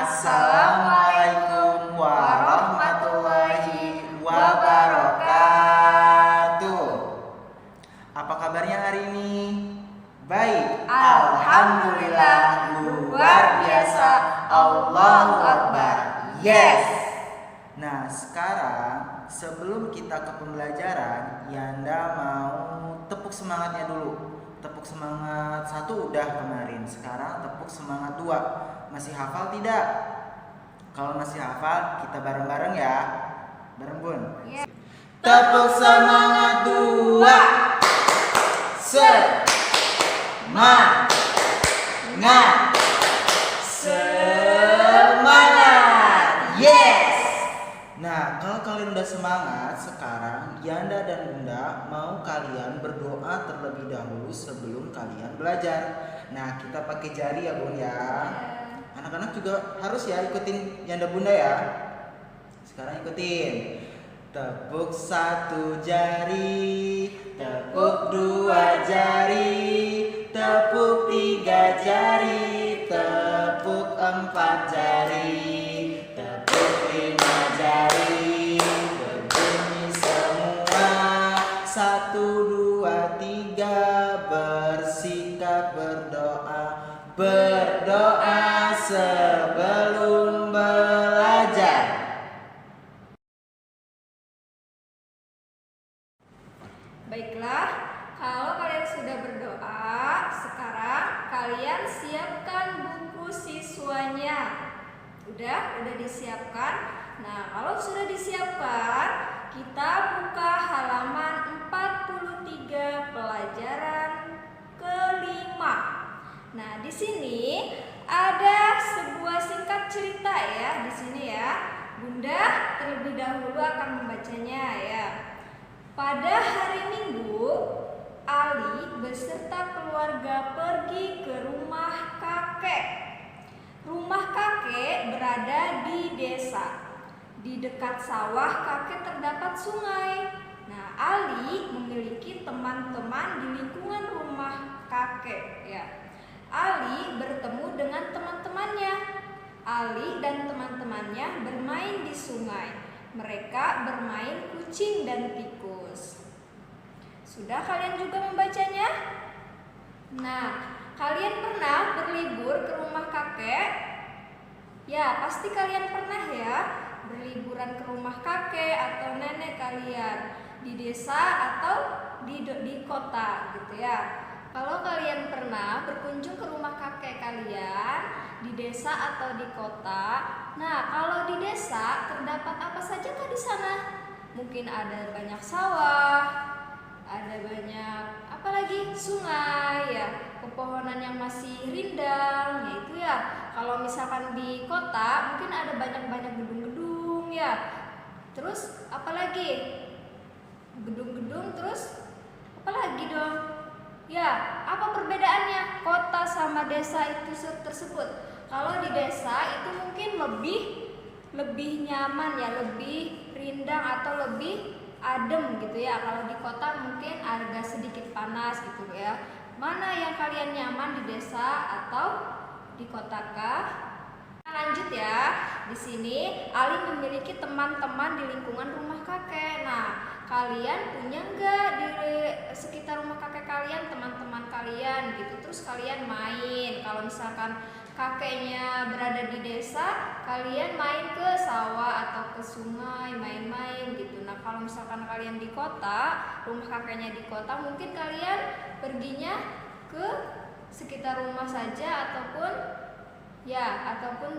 Assalamualaikum warahmatullahi wabarakatuh. Apa kabarnya hari ini? Baik, alhamdulillah, luar biasa. Allahu Akbar. Yes. Nah, sekarang sebelum kita ke pembelajaran, Yanda mau tepuk semangatnya dulu. Tepuk semangat 1 udah kemarin. Sekarang tepuk semangat 2. Masih hafal tidak? Kalau masih hafal, kita bareng-bareng ya. Bareng Bun. Yeah. Tepuk semangat 2. Semangat. Semangat. Yes. Nah, kalau kalian udah semangat, sekarang Yanda dan Bunda mau kalian berdoa terlebih dahulu sebelum kalian belajar. Nah, kita pakai jari ya Bun ya. Anak-anak juga harus ya ikutin Yanda Bunda ya. Sekarang ikutin. Tepuk 1 jari, tepuk 2 jari, tepuk 3 jari, tepuk 4 jari, tepuk 5 jari. Berbunyi semua 1, 2, 3. Bersikap berdoa. Berdoa sebelum belajar. Baiklah, kalau kalian sudah berdoa, sekarang kalian siapkan buku siswanya. Udah disiapkan? Nah, kalau sudah disiapkan, kita buka halaman 43 pelajaran kelima. Nah, di sini ada sebuah singkat cerita ya, di sini ya. Bunda terlebih dahulu akan membacanya ya. Pada hari Minggu, Ali beserta keluarga pergi ke rumah kakek. Rumah kakek berada di desa. Di dekat sawah kakek terdapat sungai. Nah, Ali memiliki teman-teman di lingkungan rumah kakek ya. Ali bertemu dengan teman-temannya. Ali dan teman-temannya bermain di sungai. Mereka bermain kucing dan tikus. Sudah kalian juga membacanya? Nah, kalian pernah berlibur ke rumah kakek? Ya, pasti kalian pernah ya berliburan ke rumah kakek atau nenek kalian di desa atau di kota gitu ya. Kalau kalian pernah berkunjung ke rumah kakek kalian di desa atau di kota, nah kalau di desa terdapat apa saja kah di sana? Mungkin ada banyak sawah, ada banyak apalagi sungai ya, pepohonan yang masih rindang, yaitu ya. Kalau misalkan di kota mungkin ada banyak gedung-gedung ya. Terus apalagi? Gedung-gedung terus apalagi dong? Ya, apa perbedaannya kota sama desa itu tersebut? Kalau di desa itu mungkin lebih nyaman ya, lebih rindang atau lebih adem gitu ya. Kalau di kota mungkin agak sedikit panas gitu ya. Mana yang kalian nyaman di desa atau di kota kah? Lanjut ya. Di sini Ali memiliki teman-teman di lingkungan rumah kakek. Nah, kalian punya nggak di sekitar rumah kakek kalian teman-teman kalian gitu? Terus kalian main. Kalau misalkan kakeknya berada di desa, kalian main ke sawah atau ke sungai, main-main gitu. Nah, kalau misalkan kalian di kota, rumah kakeknya di kota, mungkin kalian perginya ke sekitar rumah saja ataupun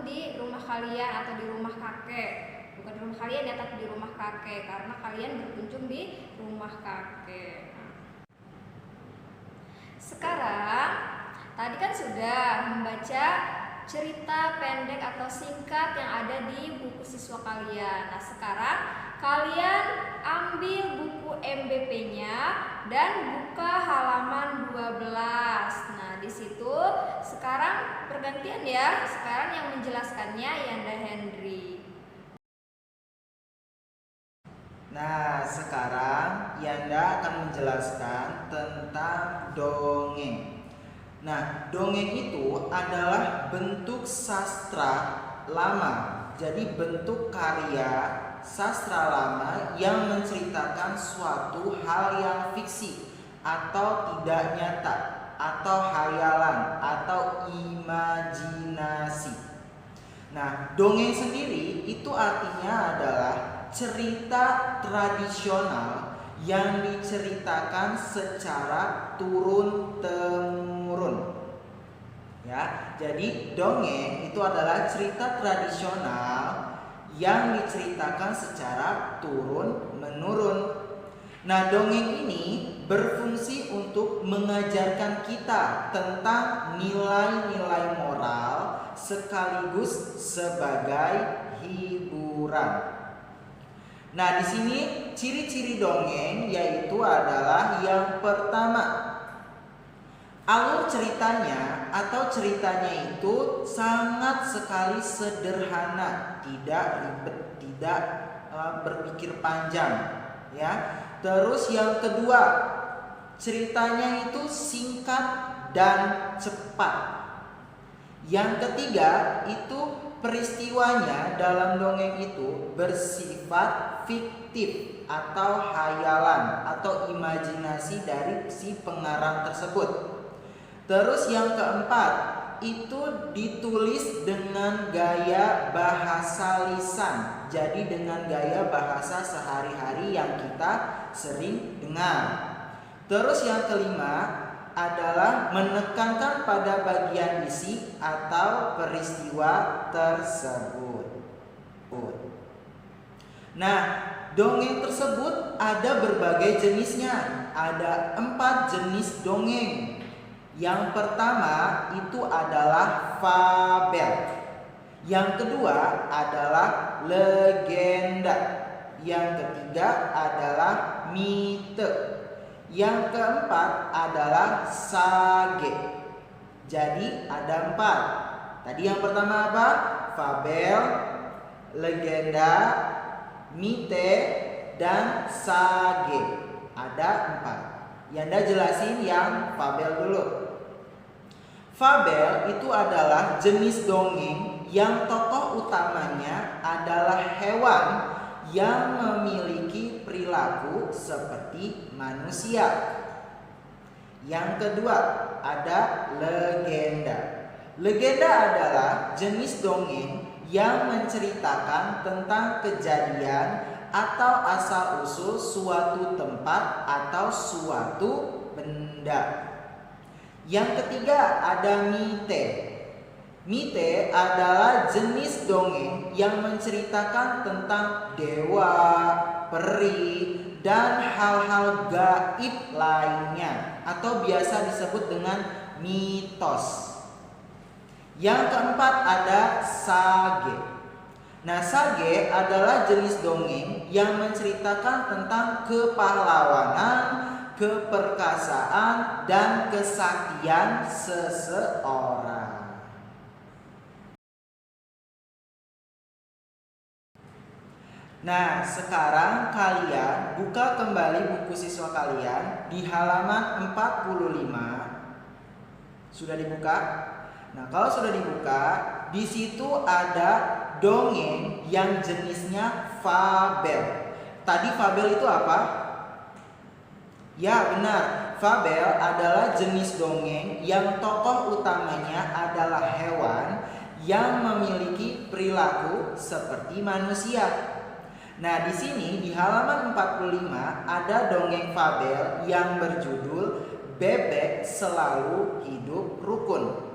di rumah kalian atau di rumah kakek. Bukan di rumah kalian ya, tapi di rumah kakek karena kalian berkunjung di rumah kakek. Sekarang tadi kan sudah membaca cerita pendek atau singkat yang ada di buku siswa kalian. Nah, sekarang kalian ambil buku MBP-nya dan buka halaman 12. Nah, di situ sekarang pergantian ya. Sekarang yang menjelaskannya Yanda Hendri. Nah, sekarang Yanda akan menjelaskan tentang dongeng. Nah, dongeng itu adalah bentuk sastra lama. Jadi bentuk karya sastra lama yang menceritakan suatu hal yang fiksi atau tidak nyata, atau hayalan, atau imajinasi. Nah, dongeng sendiri itu artinya adalah cerita tradisional yang diceritakan secara turun-temurun. Ya, jadi dongeng itu adalah cerita tradisional yang diceritakan secara turun-menurun. Nah, dongeng ini berfungsi untuk mengajarkan kita tentang nilai-nilai moral sekaligus sebagai hiburan. Nah, di sini ciri-ciri dongeng yaitu adalah yang pertama, alur ceritanya atau ceritanya itu sangat sekali sederhana, tidak ribet, tidak berpikir panjang, ya. Terus yang kedua, ceritanya itu singkat dan cepat. Yang ketiga, itu peristiwanya dalam dongeng itu bersifat fiktif atau hayalan atau imajinasi dari si pengarang tersebut. Terus yang keempat, itu ditulis dengan gaya bahasa lisan. Jadi dengan gaya bahasa sehari-hari yang kita sering dengar. Terus yang kelima adalah menekankan pada bagian isi atau peristiwa tersebut. Nah, dongeng tersebut ada berbagai jenisnya. Ada 4 jenis dongeng. Yang pertama itu adalah fabel. Yang kedua adalah legenda. Yang ketiga adalah mite. Yang keempat adalah sage. Jadi ada 4. Tadi yang pertama apa? Fabel, legenda, mite, dan sage. Ada 4. Yanda jelasin yang fabel dulu. Fabel itu adalah jenis dongeng yang tokoh utamanya adalah hewan yang memiliki perilaku seperti manusia. Yang kedua ada legenda. Legenda adalah jenis dongeng yang menceritakan tentang kejadian atau asal-usul suatu tempat atau suatu benda. Yang ketiga ada mite. Mite adalah jenis dongeng yang menceritakan tentang dewa, peri, dan hal-hal gaib lainnya atau biasa disebut dengan mitos. Yang keempat ada sage. Nah, sage adalah jenis dongeng yang menceritakan tentang kepahlawanan, keperkasaan, dan kesaktian seseorang. Nah, sekarang kalian buka kembali buku siswa kalian di halaman 45. Sudah dibuka? Nah, kalau sudah dibuka, di situ ada dongeng yang jenisnya fabel. Tadi fabel itu apa? Ya, benar. Fabel adalah jenis dongeng yang tokoh utamanya adalah hewan yang memiliki perilaku seperti manusia. Nah, di sini di halaman 45 ada dongeng fabel yang berjudul Bebek Selalu Hidup Rukun.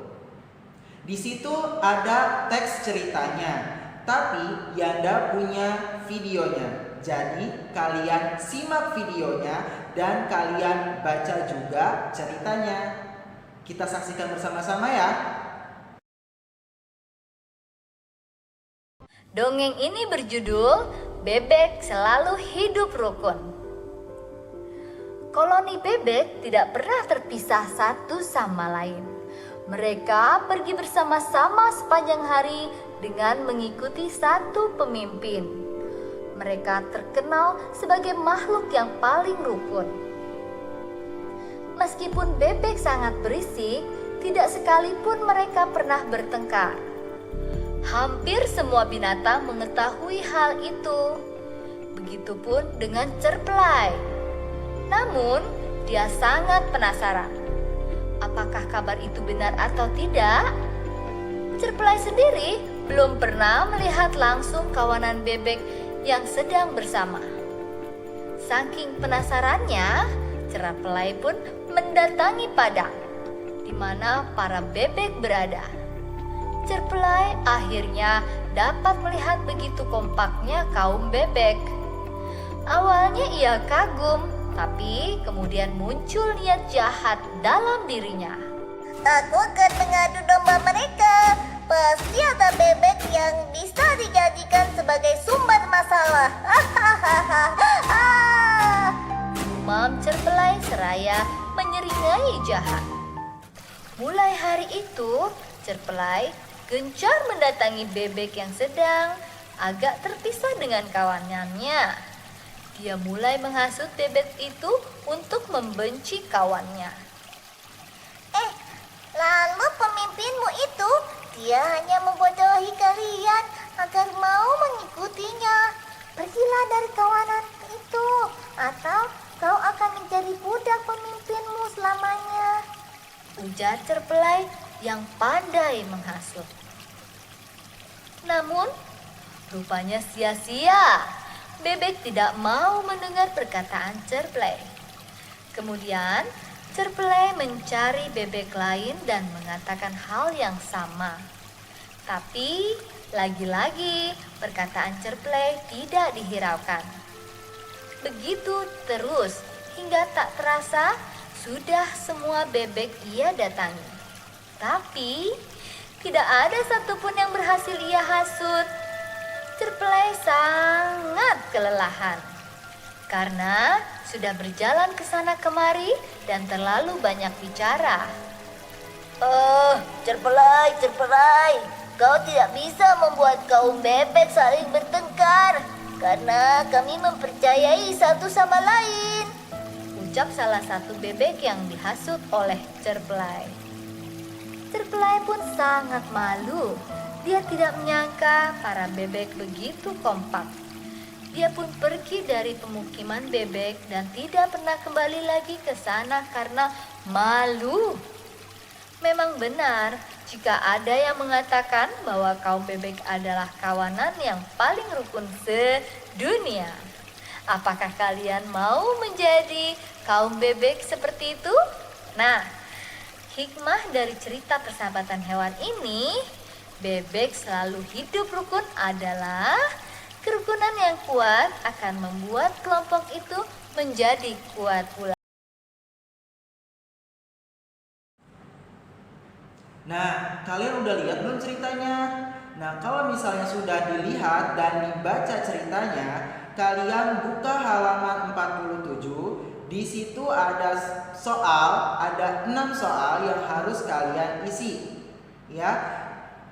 Di situ ada teks ceritanya, tapi Yanda punya videonya. Jadi kalian simak videonya dan kalian baca juga ceritanya. Kita saksikan bersama-sama ya. Dongeng ini berjudul Bebek Selalu Hidup Rukun. Koloni bebek tidak pernah terpisah satu sama lain. Mereka pergi bersama-sama sepanjang hari dengan mengikuti satu pemimpin. Mereka terkenal sebagai makhluk yang paling rukun. Meskipun bebek sangat berisik, tidak sekalipun mereka pernah bertengkar. Hampir semua binatang mengetahui hal itu. Begitupun dengan Cerpelai. Namun, dia sangat penasaran. Apakah kabar itu benar atau tidak? Cerpelai sendiri belum pernah melihat langsung kawanan bebek yang sedang bersama. Saking penasarannya, Cerpelai pun mendatangi padang di mana para bebek berada. Cerpelai akhirnya dapat melihat begitu kompaknya kaum bebek. Awalnya ia kagum, tapi kemudian muncul niat jahat dalam dirinya. Aku akan mengadu domba mereka. Pasti ada bebek yang bisa dijadikan sebagai sumber masalah. Gumam Cerpelai seraya menyeringai jahat. Mulai hari itu, Cerpelai gencar mendatangi bebek yang sedang agak terpisah dengan kawanannya. Dia mulai menghasut bebek itu untuk membenci kawannya. Lalu pemimpinmu itu, dia hanya membodohi kalian agar mau mengikutinya. Pergilah dari kawanan itu, atau kau akan menjadi budak pemimpinmu selamanya. Ujar Cerpelai yang pandai menghasut. Namun, rupanya sia-sia. Bebek tidak mau mendengar perkataan Cerpelai. Kemudian, Cerpelai mencari bebek lain dan mengatakan hal yang sama. Tapi, lagi-lagi perkataan Cerpelai tidak dihiraukan. Begitu terus, hingga tak terasa sudah semua bebek ia datangi. Tapi, tidak ada satupun yang berhasil ia hasut. Cerpelai sangat kelelahan karena sudah berjalan ke sana kemari dan terlalu banyak bicara. Cerpelai, kau tidak bisa membuat kaum bebek saling bertengkar karena kami mempercayai satu sama lain. Ucap salah satu bebek yang dihasut oleh Cerpelai. Cerpelai pun sangat malu. Dia tidak menyangka para bebek begitu kompak. Dia pun pergi dari pemukiman bebek dan tidak pernah kembali lagi ke sana karena malu. Memang benar jika ada yang mengatakan bahwa kaum bebek adalah kawanan yang paling rukun sedunia. Apakah kalian mau menjadi kaum bebek seperti itu? Nah, hikmah dari cerita persahabatan hewan ini, bebek selalu hidup rukun adalah kerukunan yang kuat akan membuat kelompok itu menjadi kuat pula. Nah, kalian udah lihat belum ceritanya? Nah, kalau misalnya sudah dilihat dan dibaca ceritanya, kalian buka halaman 47. Di situ ada ada 6 soal yang harus kalian isi. Ya.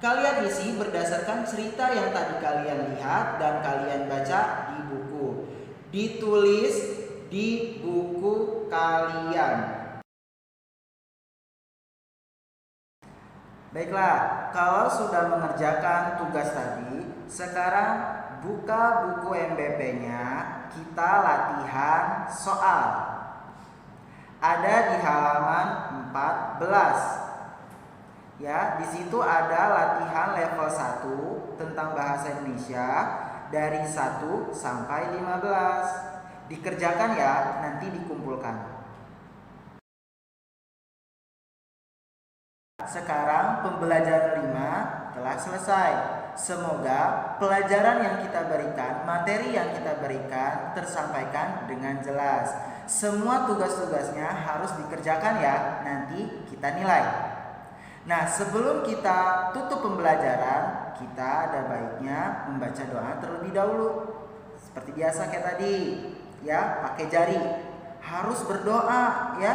Kalian isi berdasarkan cerita yang tadi kalian lihat dan kalian baca di buku. Ditulis di buku kalian. Baiklah, kalau sudah mengerjakan tugas tadi, sekarang buka buku MBP-nya, kita latihan soal. Ada di halaman 14. Ya, di situ ada latihan level 1 tentang bahasa Indonesia dari 1 sampai 15. Dikerjakan ya, nanti dikumpulkan. Sekarang pembelajaran 5 telah selesai. Semoga pelajaran yang kita berikan, materi yang kita berikan tersampaikan dengan jelas. Semua tugas-tugasnya harus dikerjakan ya, nanti kita nilai. Nah, sebelum kita tutup pembelajaran, kita ada baiknya membaca doa terlebih dahulu. Seperti biasa kayak tadi, ya, pakai jari. Harus berdoa ya.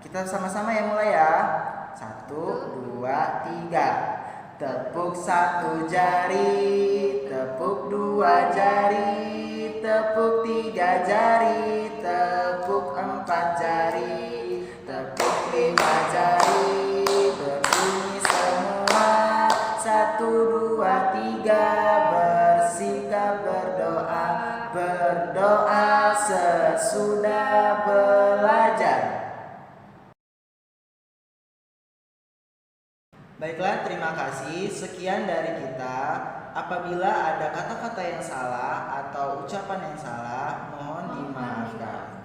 Kita sama-sama ya mulai ya. 1, 2, 3. Tepuk 1 jari, tepuk 2 jari, tepuk 3 jari, tepuk 4 jari, tepuk 5 jari. 1, 2, berdoa sesudah belajar. Baiklah, terima kasih. Sekian dari kita. Apabila ada kata-kata yang salah atau ucapan yang salah, mohon dimaafkan.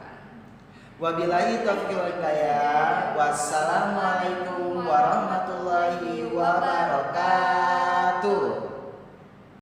Wabillahi taufiq wal hidayah. Wassalamualaikum warahmatullahi wabarakatuh.